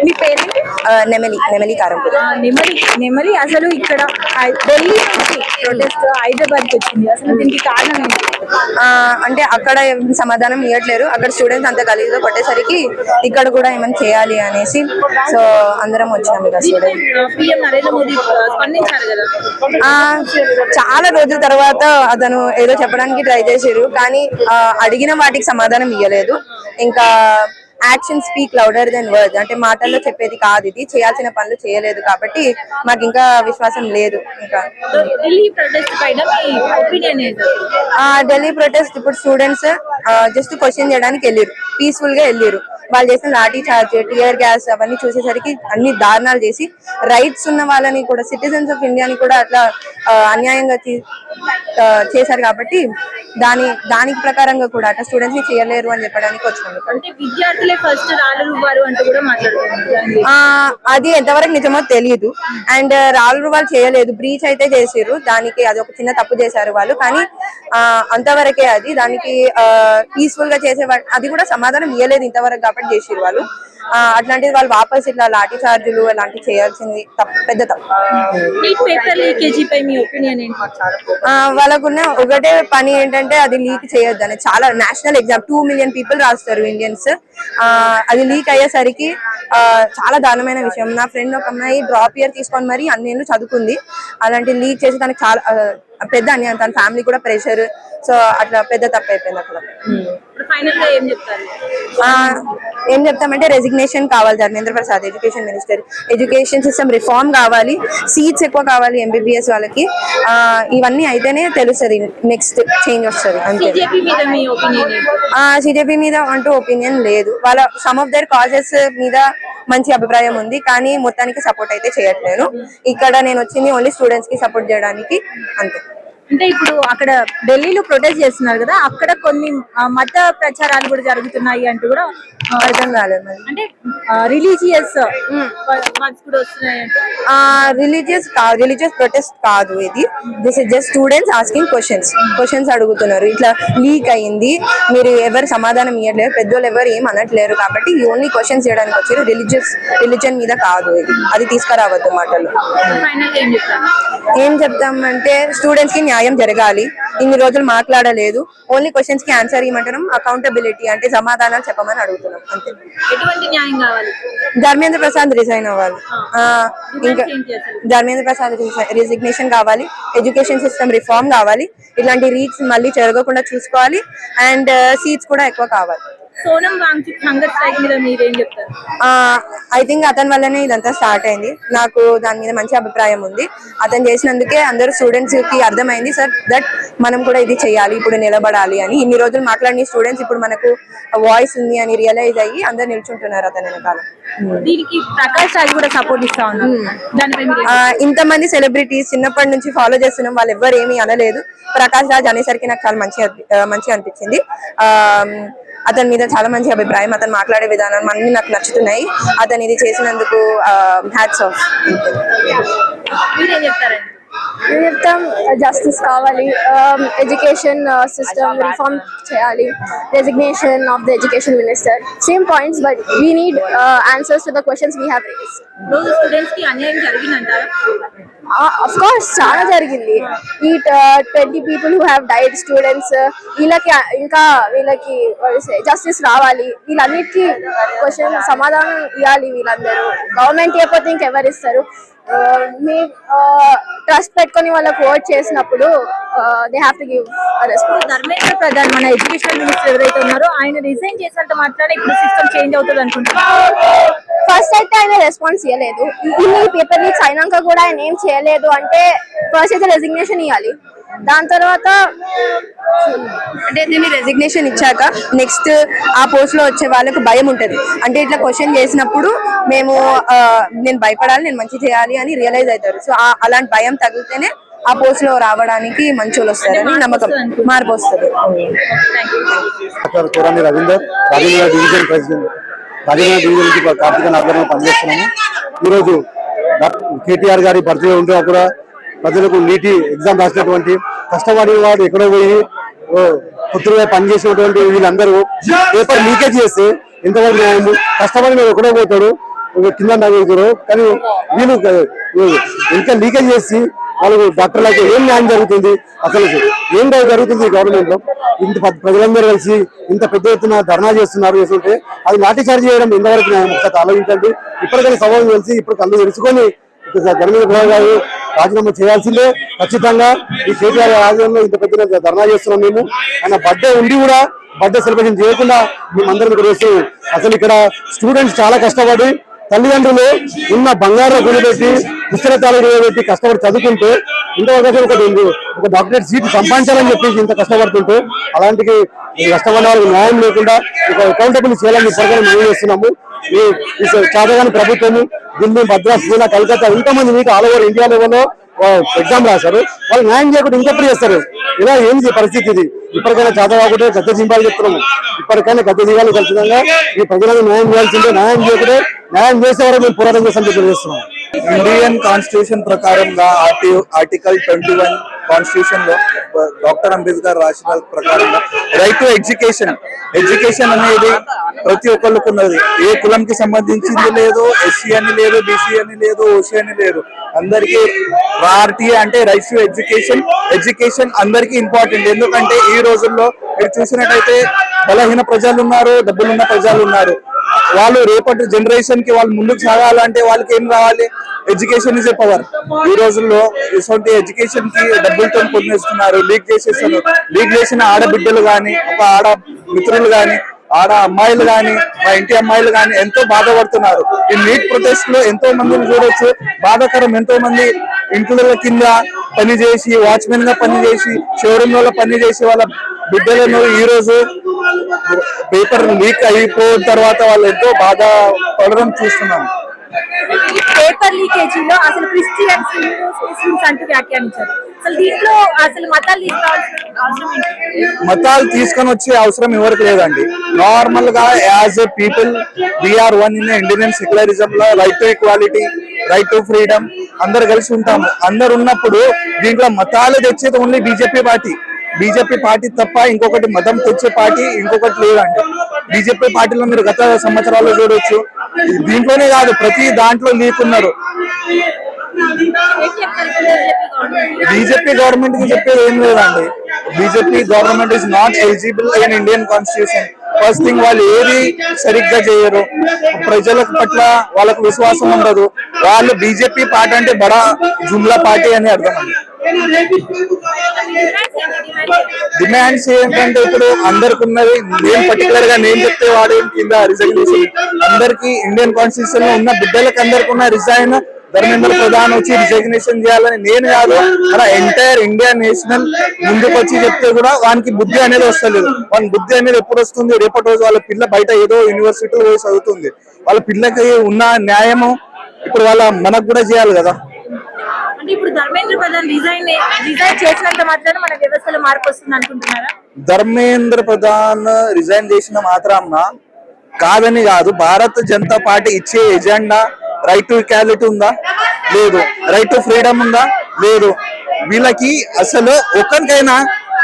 మీ పేరేంటి? నెమలి కారంపూర్. నెమలి అసలు ఇక్కడ ఢిల్లీ నుంచి ప్రొటెస్ట్ హైదరాబాద్ కి వచ్చింది, అసలు దీనికి కారణం ఏంటి? అంటే అక్కడ సమాధానం ఇవ్వట్లేరు, అక్కడ స్టూడెంట్స్ అంత గలీజ్గా కొట్టేసరికి ఇక్కడ కూడా ఏమైనా చేయాలి అనేసి సో అందరం వచ్చాము ఇక స్టూడెంట్. PM నరేంద్ర మోదీ స్పందించారు కదా, చాలా రోజుల తర్వాత అతను ఏదో చెప్పడానికి ట్రై చేశారు, కానీ అడిగిన వాటికి సమాధానం ఇవ్వలేదు. ఇంకా action speak louder than words, అంటే మాటల్లో చెప్పేది కాదు, ఇది చేయాల్సిన పనులు చేయలేదు కాబట్టి మాకు ఇంకా విశ్వాసం లేదు. ఇంకా ఢిల్లీ ప్రొటెస్ట్ ఇప్పుడు స్టూడెంట్స్ జస్ట్ క్వశ్చన్ చేయడానికి వెళ్ళారు, పీస్ఫుల్ గా వెళ్ళారు. వాళ్ళు చేసిన లాఠీ చార్జ్, టియర్ గ్యాస్ అవన్నీ చూసేసరికి అన్ని దారుణాలు చేసి రైట్స్ ఉన్న వాళ్ళని కూడా, సిటిజన్స్ ఆఫ్ ఇండియాని కూడా అట్లా అన్యాయంగా చేశారు కాబట్టి దానికి ప్రకారంగా కూడా అట్లా స్టూడెంట్స్ ని చేయలేరు అని చెప్పడానికి వచ్చినాము. అది ఎంతవరకు నిజమో తెలియదు. అండ్ రాళ్ళు వాళ్ళు చేయలేదు, బ్రీచ్ అయితే చేసారు, దానికి అది ఒక చిన్న తప్పు చేశారు వాళ్ళు, కానీ అంతవరకే. అది దానికి పీస్ఫుల్ గా చేసే అది కూడా సమాధానం ఇవ్వలేదు ఇంతవరకు కాబట్టి చేసారు వాళ్ళు. అట్లాంటిది వాళ్ళు వాపస్ ఇట్లా లాఠీ చార్జులు అలాంటివి చేయాల్సింది పెద్ద తప్పు. వాళ్ళకున్న ఒకటే పని ఏంటంటే అది లీక్ చేయొద్దు అని. చాలా నేషనల్ ఎగ్జామ్ 2 million పీపుల్ రాస్తారు ఇండియన్స్, అది లీక్ అయ్యేసరికి చాలా దారుణమైన విషయం. నా ఫ్రెండ్ ఒక అమ్మాయి డ్రాప్ ఇయర్ తీసుకొని మరి అన్నేళ్ళు చదువుకుంది, అలాంటి లీక్ చేసి తనకి చాలా పెద్ద అన్యాయం, తన ఫ్యామిలీ కూడా ప్రెషర్, సో అట్లా పెద్ద తప్పు అయిపోయింది అక్కడ. ఏం చెప్తామంటే రెసిగ్నేషన్ కావాలి Dharmendra Prasad, education minister. Education system reform కావాలి, సీట్స్ ఎక్కువ కావాలి MBBS వాళ్ళకి. ఇవన్నీ అయితేనే తెలుస్తుంది నెక్స్ట్ చేంజ్ వస్తుంది. అంతే. CJP మీద అంటూ ఒపీనియన్ లేదు, వాళ్ళ సమ్ ఆఫ్ దర్ కాజెస్ మీద మంచి అభిప్రాయం ఉంది, కానీ మొత్తానికి సపోర్ట్ అయితే చేయట్లేను. ఇక్కడ నేను వచ్చింది ఓన్లీ స్టూడెంట్స్ కి సపోర్ట్ చేయడానికి, అంతే. అంటే ఇప్పుడు అక్కడ ఢిల్లీలో ప్రొటెస్ట్ చేస్తున్నారు కదా, అక్కడ కొన్ని మత ప్రచారాలు కూడా జరుగుతున్నాయి అంటూ కూడా అర్థం కాలేదు. అంటే రిలీజియస్ కూడా వస్తున్నాయి. రిలీజియస్ ప్రొటెస్ట్ కాదు ఇది, this is just students asking questions అడుగుతున్నారు. ఇట్లా లీక్ అయ్యింది, మీరు ఎవరు సమాధానం ఇవ్వట్లేరు, పెద్దోళ్ళు ఎవరు ఏం అనట్లేరు కాబట్టి ఓన్లీ క్వశ్చన్స్ చేయడానికి వచ్చారు, రిలీజియన్ మీద కాదు ఇది, అది తీసుకురావద్దు మాటలు. ఏం చెప్తామంటే స్టూడెంట్స్ కి న్యాయం జరగాలి, ఇన్ని రోజులు మాట్లాడలేదు, ఓన్లీ క్వశ్చన్స్ కి ఆన్సర్ ఇవ్వమంటున్నాం, అకౌంటబిలిటీ అంటే సమాధానాలు చెప్పమని అడుగుతున్నాం, అంతే. ఎటువంటి న్యాయం కావాలి? ధర్మేంద్ర ప్రసాద్ రిజైన్ అవ్వాలి, ఇంకా ధర్మేంద్ర ప్రసాద్ రిజిగ్నేషన్ కావాలి, ఎడ్యుకేషన్ సిస్టమ్ రిఫార్మ్ కావాలి, ఇట్లాంటి రీచ్ మళ్ళీ జరగకుండా చూసుకోవాలి, అండ్ సీట్స్ కూడా ఎక్కువ కావాలి. సోనం వాంగ్చుక్ హంగర్ స్ట్రైక్ మీద మీరేం చెప్తారు? ఐ థింక్ అతని వల్లనే ఇదంతా స్టార్ట్ అయింది, నాకు దాని మీద మంచి అభిప్రాయం ఉంది. అతను చేసినందుకే అందరూ స్టూడెంట్స్ కి అర్థమైంది సార్ దట్ మనం కూడా ఇది చేయాలి, ఇప్పుడు నిలబడాలి అని. ఇన్ని రోజులు మాట్లాడిన స్టూడెంట్స్ ఇప్పుడు మనకు వాయిస్ ఉంది అని రియలైజ్ అయ్యి అందరు నిల్చుంటున్నారు అతని వెనకాల. దీనికి ప్రకాష్ రాజ్ కూడా సపోర్ట్ ఇస్తా ఉన్నారు. ఇంతమంది సెలబ్రిటీస్ చిన్నప్పటి నుంచి ఫాలో చేస్తున్నాం, వాళ్ళు ఎవ్వరు ఏమీ అనలేదు. ప్రకాష్ రాజ్ అనేసరికి నాకు చాలా మంచిగా అనిపించింది. అతని మీద చాలా మంచి అభిప్రాయం, అతను మాట్లాడే విధానం అన్ని నాకు నచ్చుతున్నాయి. అతను ఇది చేసినందుకు హ్యాట్స్ ఆఫ్. చెప్తాం జస్టిస్ కావాలి, ఎడ్యుకేషన్ సిస్టమ్ రిఫార్మ్ చేయాలి, resignation of the education minister, same points but we need answers to the questions we have raised. Students కి అన్యాయం జరిగిందంటారా? Of course చాలా జరిగింది. ఈ 20 people who have died students, వీళ్ళకి justice రావాలి, వీళ్ళన్నిటికీ క్వశ్చన్ సమాధానం ఇవ్వాలి వీళ్ళందరూ. గవర్నమెంట్ ఇవ్వకపోతే ఇంకెవరు ఇస్తారు? మీ ట్రస్ట్ పెట్టుకొని వాళ్ళకి ఓట్ చేసినప్పుడు they have to give response. Dharmendra Pradhan మన ఎడ్యుకేషన్ మినిస్టర్ ఎవరైతే ఉన్నారో ఆయన రిజైన్ చేసినంత మాత్రాన ఇప్పుడు సిస్టమ్ చేంజ్ అవుతుంది అనుకుంటున్నారు. ఫస్ట్ అయితే ఆయన రెస్పాన్స్ ఇవ్వలేదు, ఇన్ని పేపర్ లీక్స్ అయినాక కూడా ఆయన ఏం చేయలేదు అంటే ఫస్ట్ అయితే రెసిగ్నేషన్ ఇవ్వాలి. దాని తర్వాత అంటే దీన్ని రెసిగ్నేషన్ ఇచ్చాక నెక్స్ట్ ఆ పోస్ట్ లో వచ్చే వాళ్ళకి భయం ఉంటది. అంటే ఇట్లా క్వశ్చన్ చేసినప్పుడు నేను భయపడాలి, నేను మంచి చేయాలి అని రియలైజ్ అవుతారు. సో అలాంటి భయం తగిలితేనే ఆ పోస్ట్ లో రావడానికి మంచోళ్ళు వస్తారని నమ్మకం, మార్పు వస్తుంది. రవీందర్ డివిజన్ ప్రెసిడెంట్, డివిజన్ నుంచి కార్తీక నగరంలో పనిచేస్తున్నాము. ఈరోజు కేటీఆర్ గారి బర్త్డే ఉంటే కూడా ప్రజలకు నీటి ఎగ్జామ్ రాసినటువంటి కష్టపడి వాడు ఎక్కడో పోయి కొత్తగా పనిచేసినటువంటి వీళ్ళందరూ పేపర్ లీకేజ్ చేస్తే ఎంతవరకు కష్టపడి మేము ఎక్కడో పోతాడు. కింద నవ్వుతారు. కానీ వీళ్ళు ఇంకా లీకేజ్ చేసి వాళ్ళకు డాక్టర్లకు ఏం న్యాయం జరుగుతుంది, అసలు ఏం జరుగుతుంది గవర్నమెంట్ లో? ఇంత ప్రజలందరూ కలిసి ఇంత పెద్ద ఎత్తున ధర్నా చేస్తుంటే అది లాఠీ చార్జ్ చేయడం ఎంతవరకు న్యాయం ఒకసారి ఆలోచించండి. ఇప్పటికైనా సవాలు తెలిసి ఇప్పుడు కళ్ళు తెరుచుకొని ధర్మేంద్ర ప్రధాన్ గారు రాజీనామా చేయాల్సిందే ఖచ్చితంగా. ఈ కేటీఆర్ ఆధ్వర్యంలో ఇంత పెద్ద ధర్నా చేస్తున్నాం మేము. ఆయన బర్త్డే ఉండి కూడా బర్త్డే సెలబ్రేషన్ చేయకుండా మేమందరం ఇక్కడ వస్తూ అసలు ఇక్కడ స్టూడెంట్స్ చాలా కష్టపడి తల్లిదండ్రులు ఉన్న బంగారు గుడిపెట్టి పుస్తకాలు పెట్టి కష్టపడి చదువుకుంటే ఇంతవరకు ఒక డాక్టరేట్ సీట్ సంపాదించాలని చెప్పేసి ఇంత కష్టపడుతుంటే అలాంటి కష్టపడిన వాళ్ళకి న్యాయం లేకుండా ఒక అకౌంటబుల్ చేయాలని ఇప్పటికైనా మేము చేస్తున్నాము. ఈ చాదగాని ప్రభుత్వము ఢిల్లీ, మద్రాస్, పూనా, కలకత్తా ఇంతమంది మీకు ఆల్ ఓవర్ ఇండియా లెవెల్లో ఎగ్జామ్ రాశారు. వాళ్ళు న్యాయం చేయకుండా ఇంకెప్పుడు చేస్తారు? ఇలా ఏంది పరిస్థితి? ఇది ఇప్పటికైనా చాదవాకుంటే గద్దె దింపాలి చెప్తున్నాము. ఇప్పటికైనా గద్దె దిగాలి ఖచ్చితంగా. ఈ ప్రజలకు న్యాయం చేయాల్సిందే. న్యాయం చేయకుంటే న్యాయం చేసే వరకు మేము పోరాటం చేస్తామని తెలియజేస్తున్నాం. ఇండియన్ కాన్స్టిట్యూషన్ ప్రకారంగా ఆర్టికల్ 21 కాన్స్టిట్యూషన్ లో డాక్టర్ అంబేద్కర్ రాసిన ప్రకారంగా రైట్ టు ఎడ్యుకేషన్ అనేది ప్రతి ఒక్కళ్ళకు ఉన్నది. ఏ కులంకి సంబంధించింది లేదు, ఎస్సీ అని లేదు, బీసీ అని లేదు, ఓసీ అని లేదు. అందరికీ ప్రయారిటీ అంటే రైట్ టు ఎడ్యుకేషన్ అందరికీ ఇంపార్టెంట్. ఎందుకంటే ఈ రోజుల్లో మీరు చూసినట్టయితే బలహీన ప్రజలు ఉన్నారు, డబ్బులున్న ప్రజలు ఉన్నారు. వాళ్ళు రేపటి జనరేషన్ కి వాళ్ళు ముందుకు సాగాలంటే వాళ్ళకి ఏం రావాలి? Education is a power. ఈ రోజుల్లో ఇటువంటి ఎడ్యుకేషన్ కి డబ్బులతో పొందేస్తున్నారు, లీక్ చేసేస్తున్నారు. లీక్ చేసిన ఆడబిడ్డలు గాని, ఒక ఆడ మిత్రులు గాని, ఆడ అమ్మాయిలు గాని, మా ఇంటి అమ్మాయిలు గాని ఎంతో బాధపడుతున్నారు. ఈ నీట్ ప్రొటెస్ట్ లో ఎంతో మందిని చూడొచ్చు. బాధాకరం. ఎంతో మంది ఇంట్లో కింద పని చేసి, వాచ్మెన్ గా పని చేసి, షోరూమ్ లో పని చేసి వాళ్ళ బిడ్డలను ఈ రోజు పేపర్ లీక్ అయిపోయిన తర్వాత వాళ్ళు ఎంతో బాధపడడం చూస్తున్నాం. పేపర్ లీకేజీలో అసలు క్రిస్టియన్స్, హిందూస్, ముస్లిమ్స్ అంటూ వ్యాఖ్యానించారు. అసలు దీంట్లో అసలు మతాలు తీసుకొని వచ్చే అవసరం ఎవరికి లేదండి. నార్మల్ గా as a people we are one in Indian secularism లో right to equality, right to freedom అందరు కలిసి ఉంటాము. అందరు ఉన్నప్పుడు దీంట్లో మతాలు తెచ్చేది ఓన్లీ బీజేపీ పార్టీ తప్ప ఇంకొకటి మతం తెచ్చే పార్టీ ఇంకొకటి లేదండి. బీజేపీ పార్టీలో మీరు గత సంవత్సరాల్లో చూడొచ్చు. దీంట్లోనే కాదు, ప్రతి దాంట్లో లీక్ ఉన్నారు. బీజేపీ గవర్నమెంట్ కి చెప్పేది ఏం లేదండి. BJP government is not eligible in Indian constitution. First thing, వాళ్ళు ఏది సరిగ్గా చేయరు. ప్రజల పట్ల వాళ్ళకు విశ్వాసం ఉండదు. వాళ్ళు బీజేపీ పార్టీ అంటే బడా జుమ్లా పార్టీ అని అర్థం అండి. డిమాండ్స్ ఏంటంటే ఇప్పుడు అందరికి ఉన్నది, నేను పర్టికులర్ గా నేను చెప్తే వాడు కింద రిజైన్ అందరికి ఇండియన్ కాన్స్టిట్యూషన్ లో ఉన్న బిడ్డలకు అందరికి ఉన్న రిజైన్ ధర్మేంద్ర ప్రధాన్ వచ్చి రిజగ్నేషన్ చేయాలని నేను కాదు, మన ఎంటైర్ ఇండియా నేషనల్ ముందుకు వచ్చి చెప్తే కూడా వానికి బుద్ధి అనేది వస్తలేదు. వాని బుద్ధి అనేది ఎప్పుడు వస్తుంది? రేపటి రోజు వాళ్ళ పిల్ల బయట ఏదో యూనివర్సిటీలో పోయి చదువుతుంది. వాళ్ళ పిల్లకి ఉన్న న్యాయము ఇప్పుడు మనకు కూడా చేయాలి కదా. అంటే ఇప్పుడు ధర్మేంద్ర ప్రధాన్ రిజైన్ చేసినంత మాత్రాన మన వ్యవస్థలో మార్పు వస్తుంది అనుకుంటున్నారా? ధర్మేంద్ర ప్రధాన్ రిజైన్ చేసిన మాత్రాన కాదని కాదు. భారత జనతా పార్టీ ఇచ్చే ఎజెండా రైట్ టు ఈక్వాలిటీ ఉందా? లేదు. రైట్ టు ఫ్రీడమ్ ఉందా? లేదు. వీళ్ళకి అసలు ఒక్కరికైనా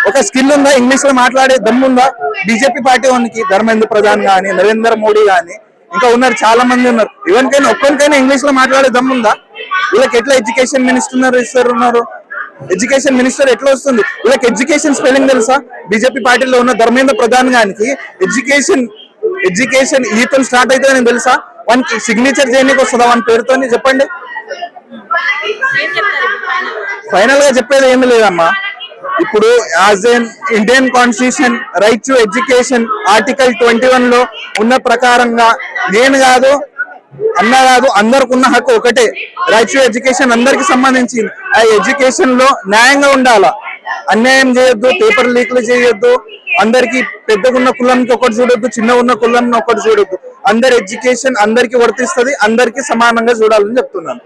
ఒక స్కిల్ ఉందా? ఇంగ్లీష్ లో మాట్లాడే దమ్ముందా? బీజేపీ పార్టీ వానికి ధర్మేంద్ర ప్రధాన్ గాని, నరేంద్ర మోడీ గాని, ఇంకా ఉన్నారు చాలా మంది ఉన్నారు. ఎవరికైనా ఒక్కరికైనా ఇంగ్లీష్ లో మాట్లాడే దమ్ముందా? వీళ్ళకి ఎట్లా ఎడ్యుకేషన్ మినిస్టర్ ఉన్నారు? ఎడ్యుకేషన్ మినిస్టర్ ఎట్లా వస్తుంది? వీళ్ళకి ఎడ్యుకేషన్ స్పెల్లింగ్ తెలుసా? బీజేపీ పార్టీలో ఉన్న ధర్మేంద్ర ప్రధాన్ గానికి ఎడ్యుకేషన్ ఈతో స్టార్ట్ అయితే నేను తెలుసా? వానికి సిగ్నేచర్ చేయడానికి వస్తుందా వాని పేరుతో? చెప్పండి. ఫైనల్ గా చెప్పేది ఏమి లేదమ్మా. ఇప్పుడు as N Indian constitution right to education article 21 లో ఉన్న ప్రకారంగా నేను కాదు, అన్న కాదు, అందరికి ఉన్న హక్కు ఒకటే. రైట్ టు ఎడ్యుకేషన్ అందరికి సంబంధించింది. ఆ ఎడ్యుకేషన్ లో న్యాయంగా ఉండాలా, అన్యాయం చేయొద్దు, పేపర్ లీక్లు చేయొద్దు. అందరికి పెద్దగా ఉన్న కులానికి ఒకటి చూడొద్దు, చిన్న ఉన్న కులాన్ని ఒకటి చూడొద్దు. అందరి ఎడ్యుకేషన్ అందరికి వర్తిస్తుంది, అందరికి సమానంగా చూడాలని చెప్తున్నాను.